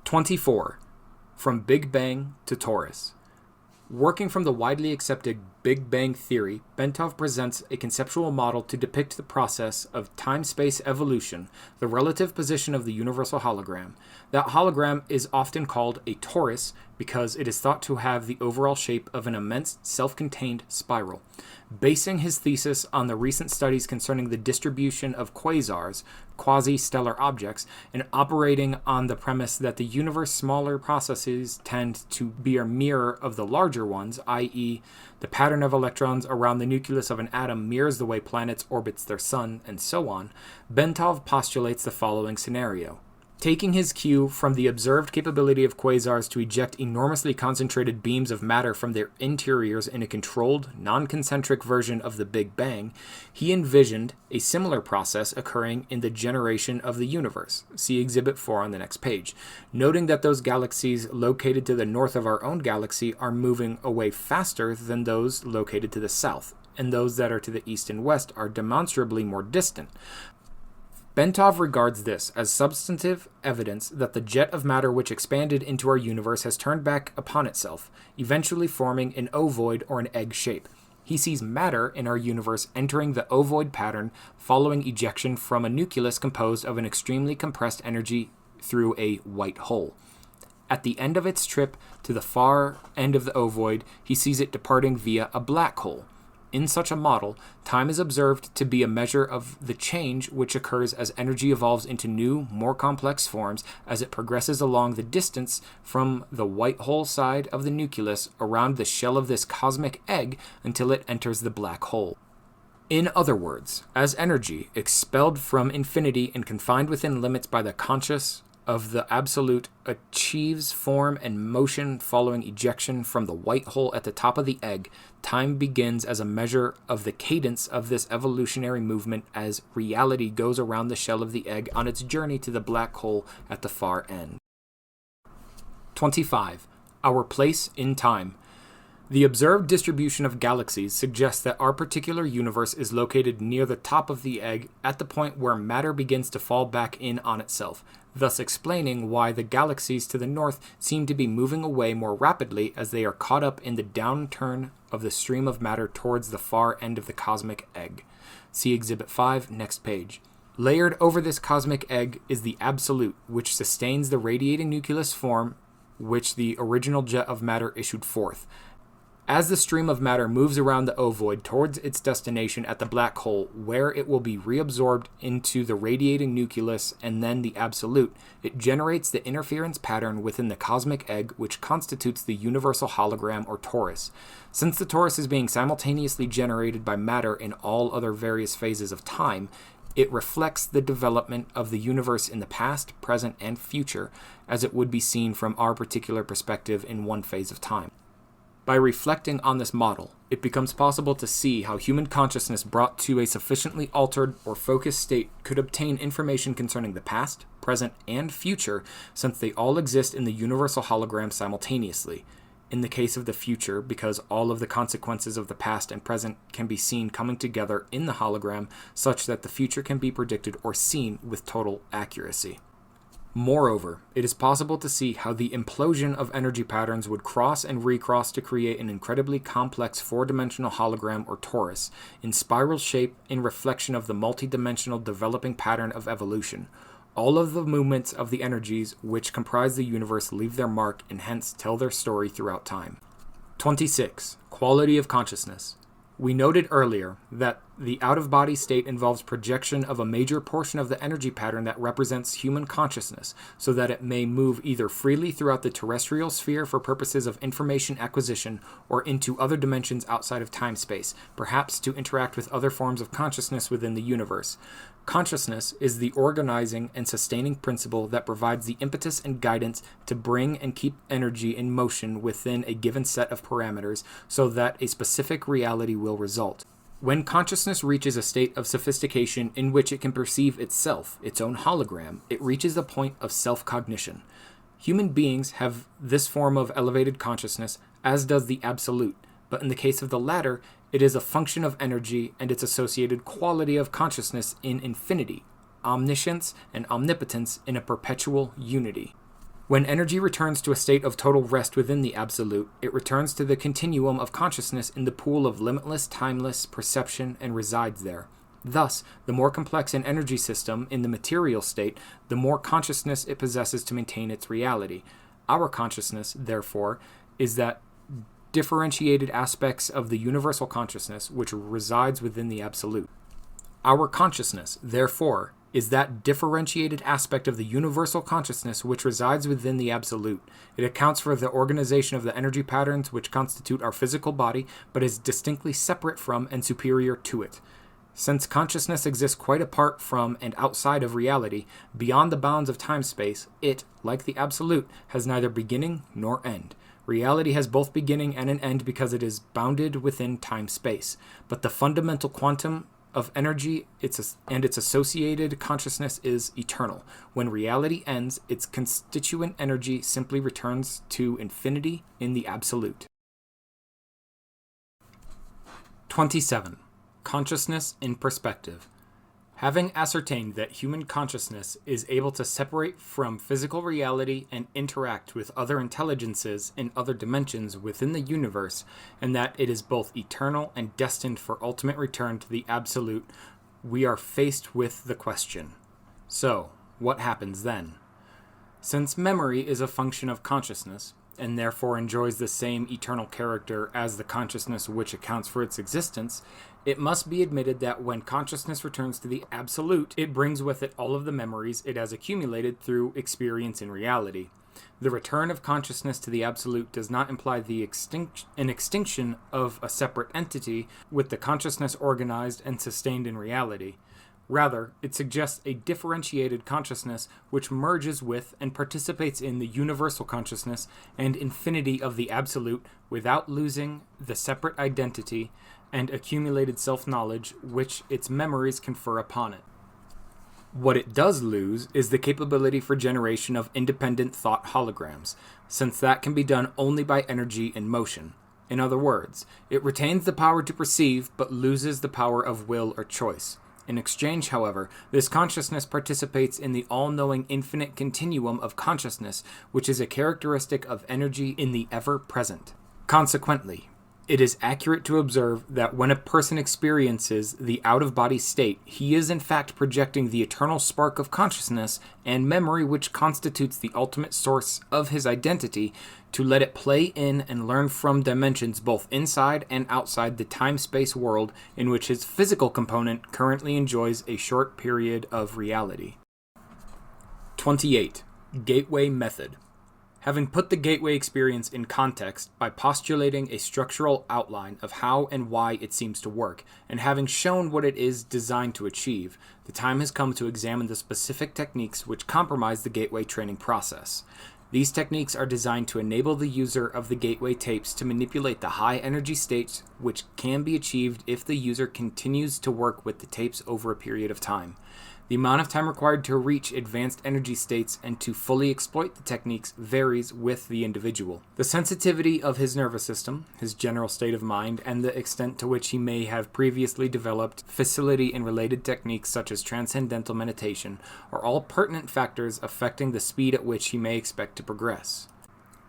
24. From Big Bang to Torus. Working from the widely accepted Big Bang theory, Bentov presents a conceptual model to depict the process of time-space evolution, the relative position of the universal hologram. That hologram is often called a torus because it is thought to have the overall shape of an immense self-contained spiral. Basing his thesis on the recent studies concerning the distribution of quasars, quasi-stellar objects, and operating on the premise that the universe's smaller processes tend to be a mirror of the larger ones, i.e., the pattern of electrons around the nucleus of an atom mirrors the way planets orbits their sun, and so on, Bentov postulates the following scenario. Taking his cue from the observed capability of quasars to eject enormously concentrated beams of matter from their interiors in a controlled, non-concentric version of the Big Bang, he envisioned a similar process occurring in the generation of the universe. See Exhibit 4 on the next page, noting that those galaxies located to the north of our own galaxy are moving away faster than those located to the south, and those that are to the east and west are demonstrably more distant. Bentov regards this as substantive evidence that the jet of matter which expanded into our universe has turned back upon itself, eventually forming an ovoid or an egg shape. He sees matter in our universe entering the ovoid pattern following ejection from a nucleus composed of an extremely compressed energy through a white hole. At the end of its trip to the far end of the ovoid, he sees it departing via a black hole. In such a model, time is observed to be a measure of the change which occurs as energy evolves into new, more complex forms as it progresses along the distance from the white hole side of the nucleus around the shell of this cosmic egg until it enters the black hole. In other words, as energy, expelled from infinity and confined within limits by the conscious of the absolute, achieves form and motion following ejection from the white hole at the top of the egg, time begins as a measure of the cadence of this evolutionary movement as reality goes around the shell of the egg on its journey to the black hole at the far end. 25. Our place in time. The observed distribution of galaxies suggests that our particular universe is located near the top of the egg at the point where matter begins to fall back in on itself, thus explaining why the galaxies to the north seem to be moving away more rapidly as they are caught up in the downturn of the stream of matter towards the far end of the cosmic egg. See Exhibit 5, next page. Layered over this cosmic egg is the absolute, which sustains the radiating nucleus form which the original jet of matter issued forth. As the stream of matter moves around the ovoid towards its destination at the black hole, where it will be reabsorbed into the radiating nucleus and then the absolute, it generates the interference pattern within the cosmic egg which constitutes the universal hologram or torus. Since the torus is being simultaneously generated by matter in all other various phases of time, it reflects the development of the universe in the past, present, and future, as it would be seen from our particular perspective in one phase of time. By reflecting on this model, it becomes possible to see how human consciousness brought to a sufficiently altered or focused state could obtain information concerning the past, present, and future, since they all exist in the universal hologram simultaneously. In the case of the future, because all of the consequences of the past and present can be seen coming together in the hologram, such that the future can be predicted or seen with total accuracy. Moreover, it is possible to see how the implosion of energy patterns would cross and recross to create an incredibly complex four-dimensional hologram or torus, in spiral shape in reflection of the multi-dimensional developing pattern of evolution. All of the movements of the energies which comprise the universe leave their mark and hence tell their story throughout time. 26. Quality of consciousness. We noted earlier that the out-of-body state involves projection of a major portion of the energy pattern that represents human consciousness, so that it may move either freely throughout the terrestrial sphere for purposes of information acquisition or into other dimensions outside of time-space, perhaps to interact with other forms of consciousness within the universe. Consciousness is the organizing and sustaining principle that provides the impetus and guidance to bring and keep energy in motion within a given set of parameters so that a specific reality will result. When consciousness reaches a state of sophistication in which it can perceive itself, its own hologram, it reaches the point of self-cognition. Human beings have this form of elevated consciousness, as does the absolute, but in the case of the latter, it is a function of energy and its associated quality of consciousness in infinity, omniscience and omnipotence in a perpetual unity. When energy returns to a state of total rest within the Absolute, it returns to the continuum of consciousness in the pool of limitless, timeless perception and resides there. Thus, the more complex an energy system in the material state, the more consciousness it possesses to maintain its reality. Our consciousness, therefore, is that differentiated aspects of the universal consciousness which resides within the Absolute. Our consciousness, therefore, is that differentiated aspect of the universal consciousness which resides within the Absolute. It accounts for the organization of the energy patterns which constitute our physical body, but is distinctly separate from and superior to it. Since consciousness exists quite apart from and outside of reality, beyond the bounds of time-space, it, like the Absolute, has neither beginning nor end. Reality has both beginning and an end because it is bounded within time-space, but the fundamental quantum of energy and its associated consciousness is eternal. When reality ends, its constituent energy simply returns to infinity in the Absolute. 27. Consciousness in perspective. Having ascertained that human consciousness is able to separate from physical reality and interact with other intelligences in other dimensions within the universe, and that it is both eternal and destined for ultimate return to the Absolute, we are faced with the question: so, what happens then? Since memory is a function of consciousness, and therefore enjoys the same eternal character as the consciousness which accounts for its existence, it must be admitted that when consciousness returns to the Absolute, it brings with it all of the memories it has accumulated through experience in reality. The return of consciousness to the Absolute does not imply an extinction of a separate entity with the consciousness organized and sustained in reality. Rather, it suggests a differentiated consciousness which merges with and participates in the universal consciousness and infinity of the Absolute without losing the separate identity and accumulated self-knowledge which its memories confer upon it. What it does lose is the capability for generation of independent thought holograms, since that can be done only by energy in motion. In other words, it retains the power to perceive but loses the power of will or choice. In exchange, however, this consciousness participates in the all-knowing infinite continuum of consciousness, which is a characteristic of energy in the ever-present. Consequently, it is accurate to observe that when a person experiences the out-of-body state, he is in fact projecting the eternal spark of consciousness and memory which constitutes the ultimate source of his identity to let it play in and learn from dimensions both inside and outside the time-space world in which his physical component currently enjoys a short period of reality. 28. Gateway Method. Having put the gateway experience in context by postulating a structural outline of how and why it seems to work, and having shown what it is designed to achieve, the time has come to examine the specific techniques which comprise the gateway training process. These techniques are designed to enable the user of the gateway tapes to manipulate the high energy states which can be achieved if the user continues to work with the tapes over a period of time. The amount of time required to reach advanced energy states and to fully exploit the techniques varies with the individual. The sensitivity of his nervous system, his general state of mind, and the extent to which he may have previously developed facility in related techniques such as transcendental meditation are all pertinent factors affecting the speed at which he may expect to progress.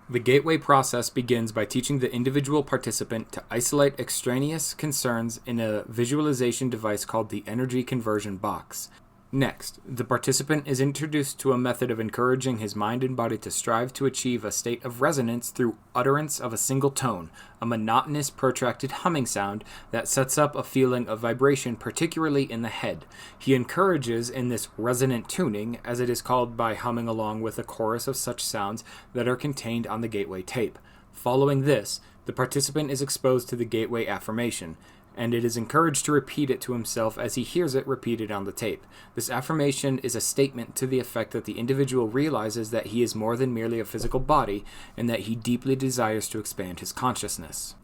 The gateway process begins by teaching the individual participant to isolate extraneous concerns in a visualization device called the energy conversion box. Next, the participant is introduced to a method of encouraging his mind and body to strive to achieve a state of resonance through utterance of a single tone, a monotonous, protracted humming sound that sets up a feeling of vibration, particularly in the head. He encourages in this resonant tuning, as it is called, by humming along with a chorus of such sounds that are contained on the gateway tape. Following this, the participant is exposed to the gateway affirmation, and it is encouraged to repeat it to himself as he hears it repeated on the tape. This affirmation is a statement to the effect that the individual realizes that he is more than merely a physical body, and that he deeply desires to expand his consciousness.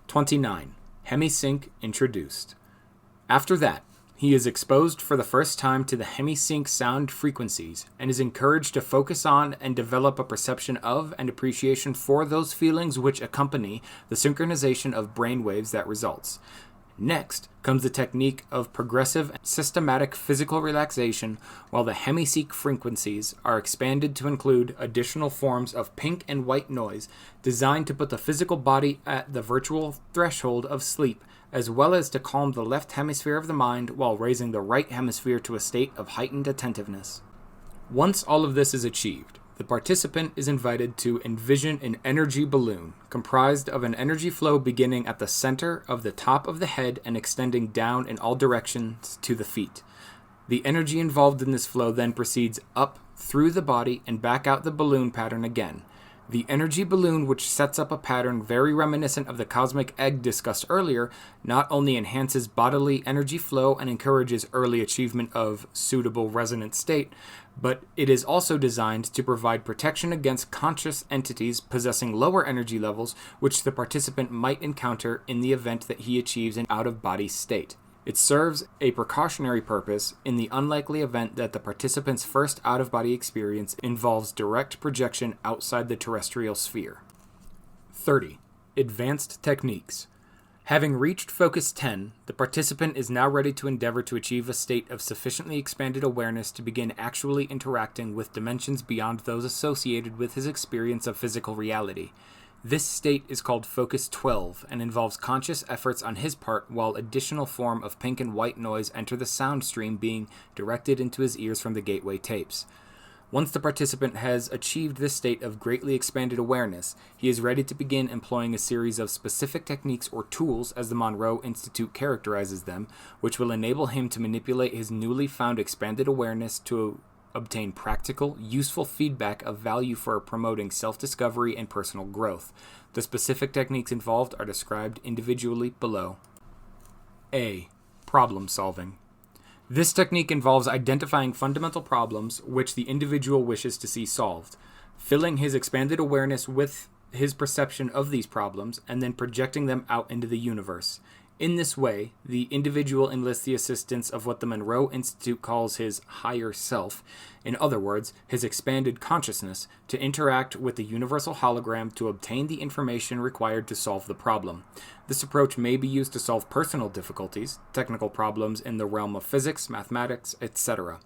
29. Hemi-Sync introduced. After that, he is exposed for the first time to the Hemi-Sync sound frequencies, and is encouraged to focus on and develop a perception of and appreciation for those feelings which accompany the synchronization of brain waves that results. Next comes the technique of progressive and systematic physical relaxation, while the Hemi-Sync frequencies are expanded to include additional forms of pink and white noise designed to put the physical body at the virtual threshold of sleep, as well as to calm the left hemisphere of the mind while raising the right hemisphere to a state of heightened attentiveness. Once all of this is achieved, the participant is invited to envision an energy balloon comprised of an energy flow beginning at the center of the top of the head and extending down in all directions to the feet. The energy involved in this flow then proceeds up through the body and back out the balloon pattern again. The energy balloon, which sets up a pattern very reminiscent of the cosmic egg discussed earlier, not only enhances bodily energy flow and encourages early achievement of suitable resonant state, but it is also designed to provide protection against conscious entities possessing lower energy levels, which the participant might encounter in the event that he achieves an out-of-body state. It serves a precautionary purpose in the unlikely event that the participant's first out-of-body experience involves direct projection outside the terrestrial sphere. 30. Advanced techniques. Having reached Focus 10, the participant is now ready to endeavor to achieve a state of sufficiently expanded awareness to begin actually interacting with dimensions beyond those associated with his experience of physical reality. This state is called Focus 12 and involves conscious efforts on his part while additional form of pink and white noise enter the sound stream being directed into his ears from the gateway tapes. Once the participant has achieved this state of greatly expanded awareness, he is ready to begin employing a series of specific techniques or tools, as the Monroe Institute characterizes them, which will enable him to manipulate his newly found expanded awareness to obtain practical, useful feedback of value for promoting self-discovery and personal growth. The specific techniques involved are described individually below. A. Problem solving. This technique involves identifying fundamental problems which the individual wishes to see solved, filling his expanded awareness with his perception of these problems, and then projecting them out into the universe. In this way, the individual enlists the assistance of what the Monroe Institute calls his higher self, in other words, his expanded consciousness, to interact with the universal hologram to obtain the information required to solve the problem. This approach may be used to solve personal difficulties, technical problems in the realm of physics, mathematics, etc.,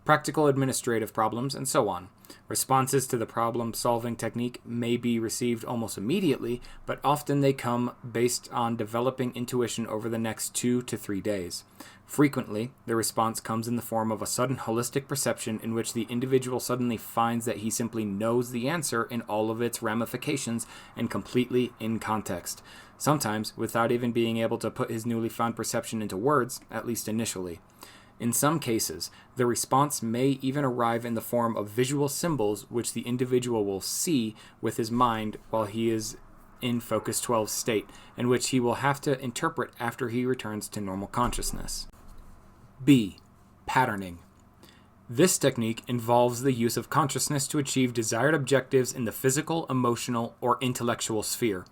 practical administrative problems, and so on. Responses to the problem-solving technique may be received almost immediately, but often they come based on developing intuition over the next 2 to 3 days. Frequently, the response comes in the form of a sudden holistic perception in which the individual suddenly finds that he simply knows the answer in all of its ramifications and completely in context, sometimes without even being able to put his newly found perception into words, at least initially. In some cases, the response may even arrive in the form of visual symbols which the individual will see with his mind while he is in Focus 12 state, and which he will have to interpret after he returns to normal consciousness. B. Patterning. This technique involves the use of consciousness to achieve desired objectives in the physical, emotional, or intellectual sphere.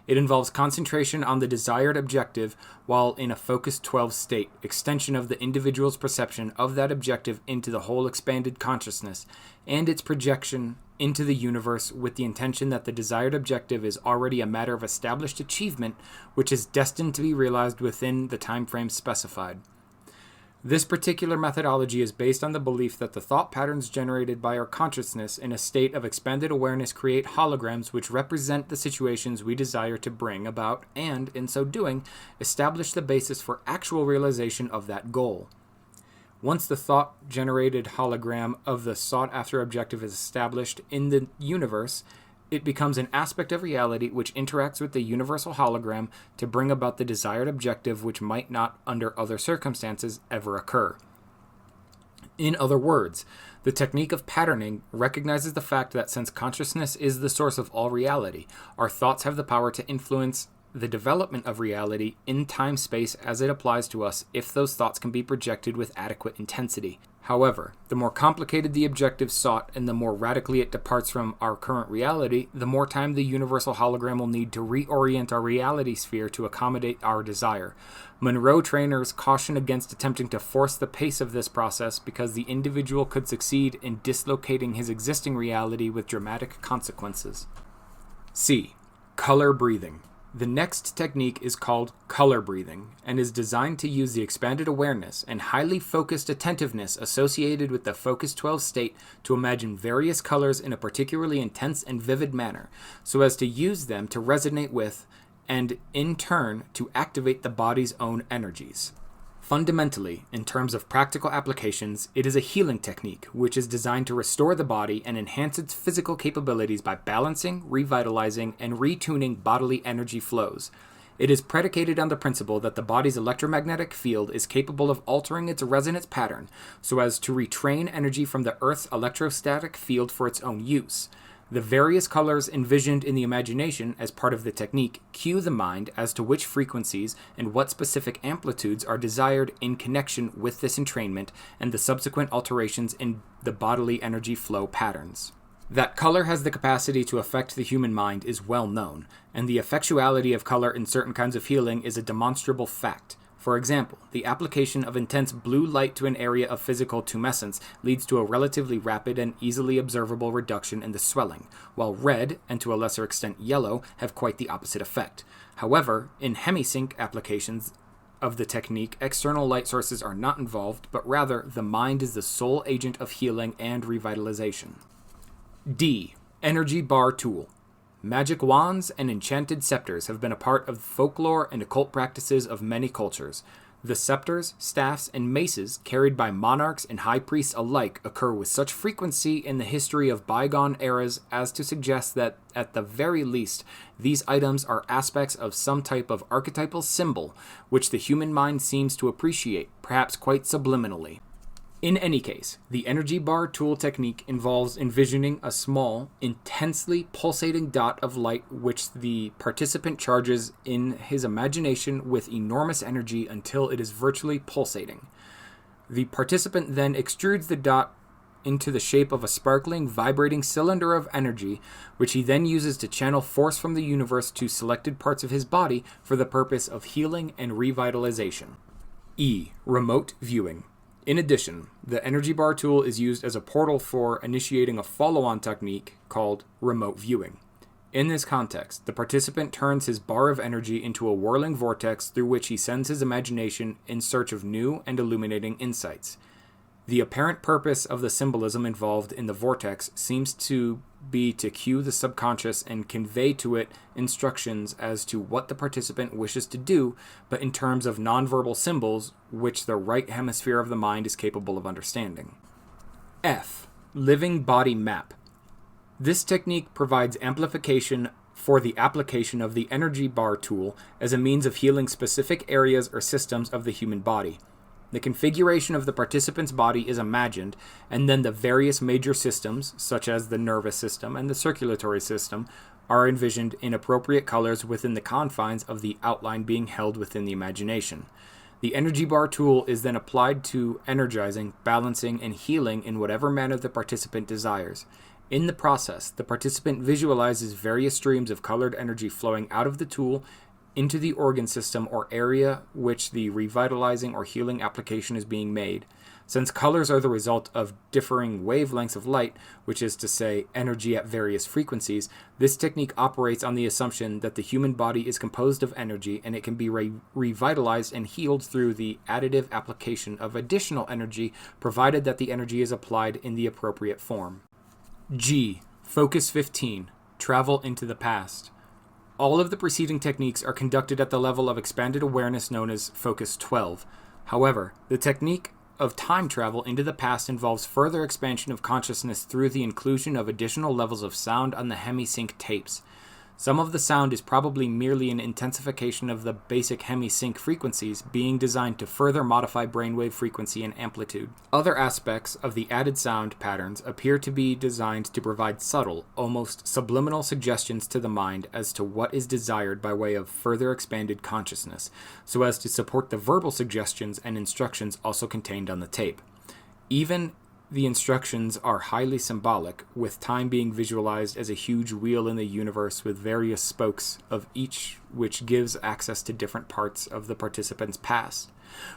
It involves concentration on the desired objective while in a Focus 12 state, extension of the individual's perception of that objective into the whole expanded consciousness, and its projection into the universe with the intention that the desired objective is already a matter of established achievement which is destined to be realized within the time frame specified. This particular methodology is based on the belief that the thought patterns generated by our consciousness in a state of expanded awareness create holograms which represent the situations we desire to bring about and, in so doing, establish the basis for actual realization of that goal. Once the thought-generated hologram of the sought-after objective is established in the universe, it becomes an aspect of reality which interacts with the universal hologram to bring about the desired objective which might not, under other circumstances, ever occur. In other words, the technique of patterning recognizes the fact that since consciousness is the source of all reality, our thoughts have the power to influence the development of reality in time-space as it applies to us if those thoughts can be projected with adequate intensity. However, the more complicated the objective sought and the more radically it departs from our current reality, the more time the universal hologram will need to reorient our reality sphere to accommodate our desire. Monroe trainers caution against attempting to force the pace of this process because the individual could succeed in dislocating his existing reality with dramatic consequences. C. Color breathing. The next technique is called color breathing and is designed to use the expanded awareness and highly focused attentiveness associated with the Focus 12 state to imagine various colors in a particularly intense and vivid manner, so as to use them to resonate with and, in turn, to activate the body's own energies. Fundamentally, in terms of practical applications, it is a healing technique which is designed to restore the body and enhance its physical capabilities by balancing, revitalizing, and retuning bodily energy flows. It is predicated on the principle that the body's electromagnetic field is capable of altering its resonance pattern so as to retrain energy from the Earth's electrostatic field for its own use. The various colors envisioned in the imagination as part of the technique cue the mind as to which frequencies and what specific amplitudes are desired in connection with this entrainment and the subsequent alterations in the bodily energy flow patterns. That color has the capacity to affect the human mind is well known, and the effectuality of color in certain kinds of healing is a demonstrable fact. For example, the application of intense blue light to an area of physical tumescence leads to a relatively rapid and easily observable reduction in the swelling, while red, and to a lesser extent yellow, have quite the opposite effect. However, in Hemi-Sync applications of the technique, external light sources are not involved, but rather the mind is the sole agent of healing and revitalization. D. Energy Bar Tool. Magic wands and enchanted scepters have been a part of folklore and occult practices of many cultures. The scepters, staffs, and maces carried by monarchs and high priests alike occur with such frequency in the history of bygone eras as to suggest that, at the very least, these items are aspects of some type of archetypal symbol, which the human mind seems to appreciate, perhaps quite subliminally. In any case, the energy bar tool technique involves envisioning a small, intensely pulsating dot of light which the participant charges in his imagination with enormous energy until it is virtually pulsating. The participant then extrudes the dot into the shape of a sparkling, vibrating cylinder of energy, which he then uses to channel force from the universe to selected parts of his body for the purpose of healing and revitalization. E. Remote viewing. In addition, the energy bar tool is used as a portal for initiating a follow-on technique called remote viewing. In this context, the participant turns his bar of energy into a whirling vortex through which he sends his imagination in search of new and illuminating insights. The apparent purpose of the symbolism involved in the vortex seems to be to cue the subconscious and convey to it instructions as to what the participant wishes to do, but in terms of nonverbal symbols which the right hemisphere of the mind is capable of understanding. F. Living Body Map. This technique provides amplification for the application of the energy bar tool as a means of healing specific areas or systems of the human body. The configuration of the participant's body is imagined, and then the various major systems, such as the nervous system and the circulatory system, are envisioned in appropriate colors within the confines of the outline being held within the imagination. The energy bar tool is then applied to energizing, balancing, and healing in whatever manner the participant desires. In the process, the participant visualizes various streams of colored energy flowing out of the tool into the organ system or area which the revitalizing or healing application is being made. Since colors are the result of differing wavelengths of light, which is to say, energy at various frequencies, this technique operates on the assumption that the human body is composed of energy and it can be revitalized and healed through the additive application of additional energy, provided that the energy is applied in the appropriate form. G. Focus 15. Travel into the past. All of the preceding techniques are conducted at the level of expanded awareness known as Focus 12. However, the technique of time travel into the past involves further expansion of consciousness through the inclusion of additional levels of sound on the Hemi-Sync tapes. Some of the sound is probably merely an intensification of the basic Hemi-Sync frequencies being designed to further modify brainwave frequency and amplitude. Other aspects of the added sound patterns appear to be designed to provide subtle, almost subliminal suggestions to the mind as to what is desired by way of further expanded consciousness, so as to support the verbal suggestions and instructions also contained on the tape. Even the instructions are highly symbolic, with time being visualized as a huge wheel in the universe with various spokes of each which gives access to different parts of the participant's past.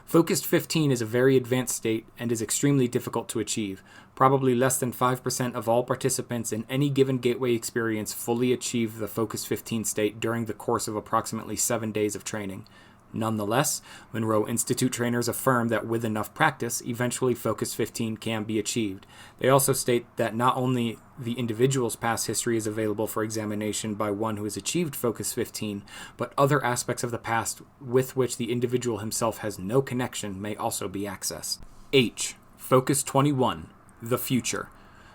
Focused 15 is a very advanced state and is extremely difficult to achieve. Probably less than 5% of all participants in any given gateway experience fully achieve the Focus 15 state during the course of approximately 7 days of training. Nonetheless, Monroe Institute trainers affirm that with enough practice, eventually Focus 15 can be achieved. They also state that not only the individual's past history is available for examination by one who has achieved Focus 15, but other aspects of the past with which the individual himself has no connection may also be accessed. H. Focus 21. The Future.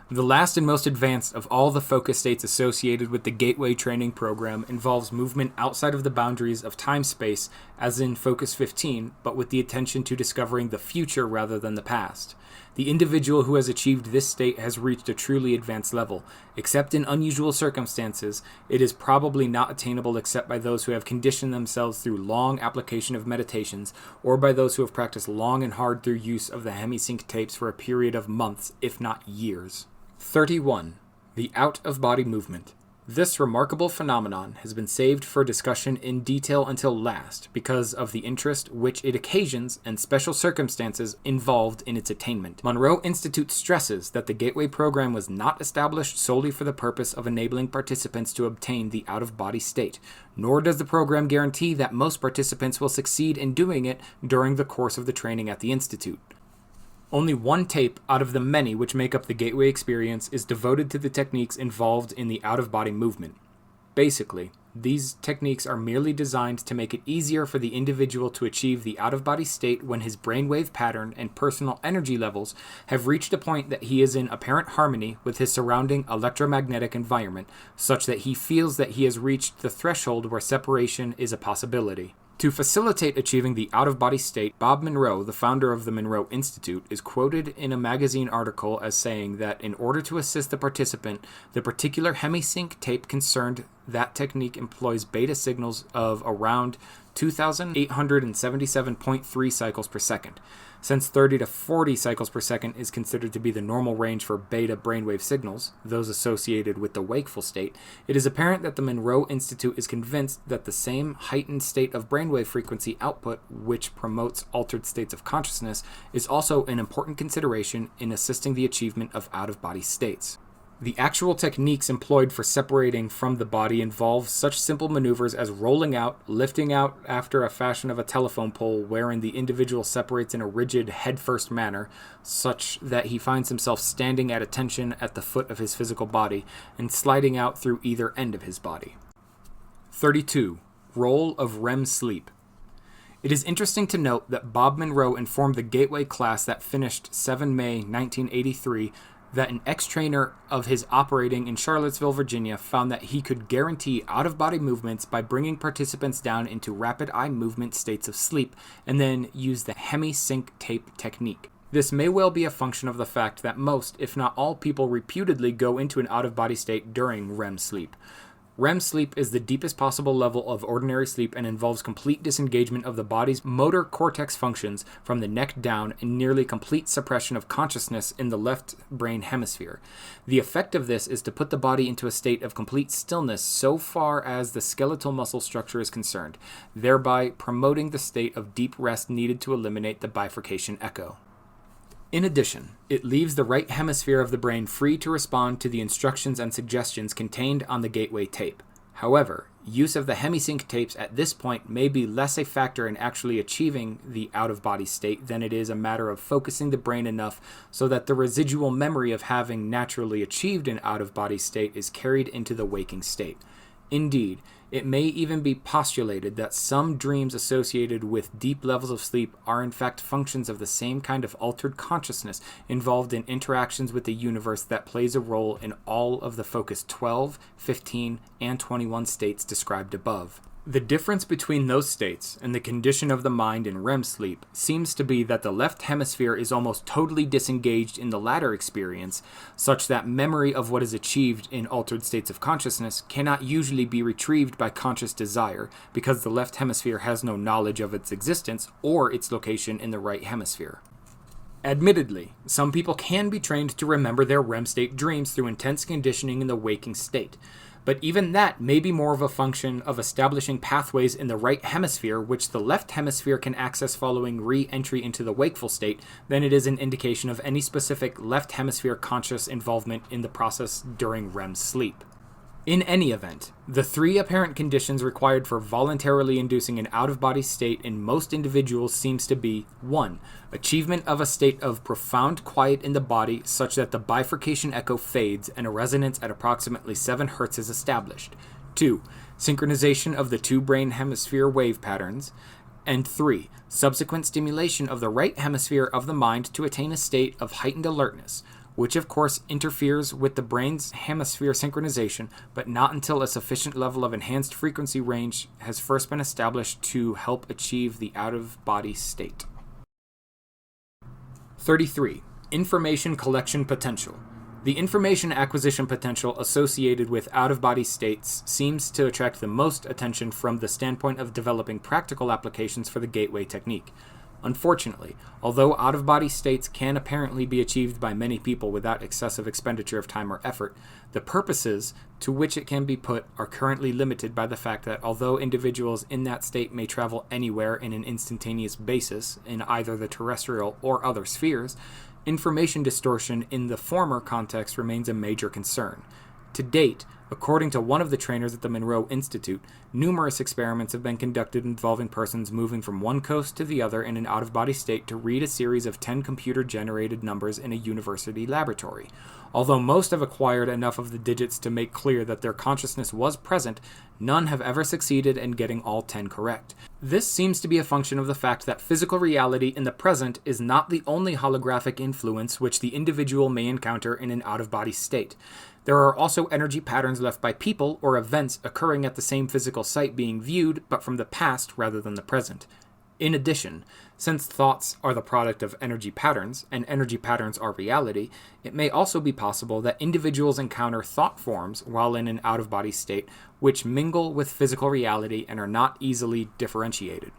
The last and most advanced of all the focus states associated with the Gateway Training Program involves movement outside of the boundaries of time-space, as in Focus 15, but with the attention to discovering the future rather than the past. The individual who has achieved this state has reached a truly advanced level. Except in unusual circumstances, it is probably not attainable except by those who have conditioned themselves through long application of meditations, or by those who have practiced long and hard through use of the Hemi-Sync tapes for a period of months, if not years. 31. The out-of-body movement. This remarkable phenomenon has been saved for discussion in detail until last because of the interest which it occasions and special circumstances involved in its attainment. Monroe Institute stresses that the Gateway program was not established solely for the purpose of enabling participants to obtain the out-of-body state, nor does the program guarantee that most participants will succeed in doing it during the course of the training at the Institute. Only one tape out of the many which make up the Gateway experience is devoted to the techniques involved in the out-of-body movement. Basically, these techniques are merely designed to make it easier for the individual to achieve the out-of-body state when his brainwave pattern and personal energy levels have reached a point that he is in apparent harmony with his surrounding electromagnetic environment, such that he feels that he has reached the threshold where separation is a possibility. To facilitate achieving the out-of-body state, Bob Monroe, the founder of the Monroe Institute, is quoted in a magazine article as saying that in order to assist the participant, the particular Hemi-Sync tape concerned that technique employs beta signals of around 2,877.3 cycles per second. Since 30 to 40 cycles per second is considered to be the normal range for beta brainwave signals, those associated with the wakeful state, it is apparent that the Monroe Institute is convinced that the same heightened state of brainwave frequency output, which promotes altered states of consciousness, is also an important consideration in assisting the achievement of out-of-body states. The actual techniques employed for separating from the body involve such simple maneuvers as rolling out, lifting out after a fashion of a telephone pole wherein the individual separates in a rigid head-first manner, such that he finds himself standing at attention at the foot of his physical body, and sliding out through either end of his body. 32. Role of REM sleep. It is interesting to note that Bob Monroe informed the Gateway class that finished 7 May 1983 that an ex-trainer of his operating in Charlottesville, Virginia, found that he could guarantee out-of-body movements by bringing participants down into rapid eye movement states of sleep and then use the Hemi-Sync tape technique. This may well be a function of the fact that most, if not all people reputedly go into an out-of-body state during REM sleep. REM sleep is the deepest possible level of ordinary sleep and involves complete disengagement of the body's motor cortex functions from the neck down and nearly complete suppression of consciousness in the left brain hemisphere. The effect of this is to put the body into a state of complete stillness so far as the skeletal muscle structure is concerned, thereby promoting the state of deep rest needed to eliminate the bifurcation echo. In addition, it leaves the right hemisphere of the brain free to respond to the instructions and suggestions contained on the Gateway tape. However, use of the Hemi-Sync tapes at this point may be less a factor in actually achieving the out-of-body state than it is a matter of focusing the brain enough so that the residual memory of having naturally achieved an out-of-body state is carried into the waking state. Indeed, it may even be postulated that some dreams associated with deep levels of sleep are in fact functions of the same kind of altered consciousness involved in interactions with the universe that plays a role in all of the Focus 12, 15, and 21 states described above. The difference between those states and the condition of the mind in REM sleep seems to be that the left hemisphere is almost totally disengaged in the latter experience, such that memory of what is achieved in altered states of consciousness cannot usually be retrieved by conscious desire because the left hemisphere has no knowledge of its existence or its location in the right hemisphere. Admittedly, some people can be trained to remember their REM state dreams through intense conditioning in the waking state. But even that may be more of a function of establishing pathways in the right hemisphere, which the left hemisphere can access following re-entry into the wakeful state, than it is an indication of any specific left hemisphere conscious involvement in the process during REM sleep. In any event, the three apparent conditions required for voluntarily inducing an out-of-body state in most individuals seems to be 1. Achievement of a state of profound quiet in the body such that the bifurcation echo fades and a resonance at approximately 7 Hz is established. 2. Synchronization of the two brain hemisphere wave patterns. And 3. Subsequent stimulation of the right hemisphere of the mind to attain a state of heightened alertness, which of course interferes with the brain's hemisphere synchronization, but not until a sufficient level of enhanced frequency range has first been established to help achieve the out-of-body state. 33. Information collection potential. The information acquisition potential associated with out-of-body states seems to attract the most attention from the standpoint of developing practical applications for the gateway technique. Unfortunately, although out-of-body states can apparently be achieved by many people without excessive expenditure of time or effort, the purposes to which it can be put are currently limited by the fact that although individuals in that state may travel anywhere in an instantaneous basis in either the terrestrial or other spheres, information distortion in the former context remains a major concern. To date, according to one of the trainers at the Monroe Institute, numerous experiments have been conducted involving persons moving from one coast to the other in an out-of-body state to read a series of 10 computer-generated numbers in a university laboratory. Although most have acquired enough of the digits to make clear that their consciousness was present, none have ever succeeded in getting all 10 correct. This seems to be a function of the fact that physical reality in the present is not the only holographic influence which the individual may encounter in an out-of-body state. There are also energy patterns left by people or events occurring at the same physical site being viewed, but from the past rather than the present. In addition, since thoughts are the product of energy patterns, and energy patterns are reality, it may also be possible that individuals encounter thought forms while in an out-of-body state, which mingle with physical reality and are not easily differentiated.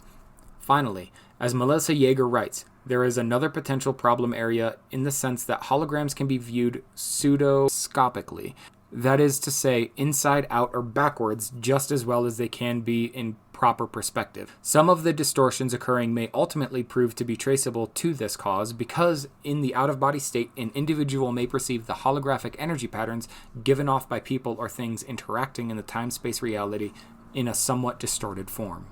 Finally, as Melissa Yeager writes, there is another potential problem area in the sense that holograms can be viewed pseudoscopically, that is to say, inside out or backwards, just as well as they can be in proper perspective. Some of the distortions occurring may ultimately prove to be traceable to this cause because in the out-of-body state, an individual may perceive the holographic energy patterns given off by people or things interacting in the time-space reality in a somewhat distorted form.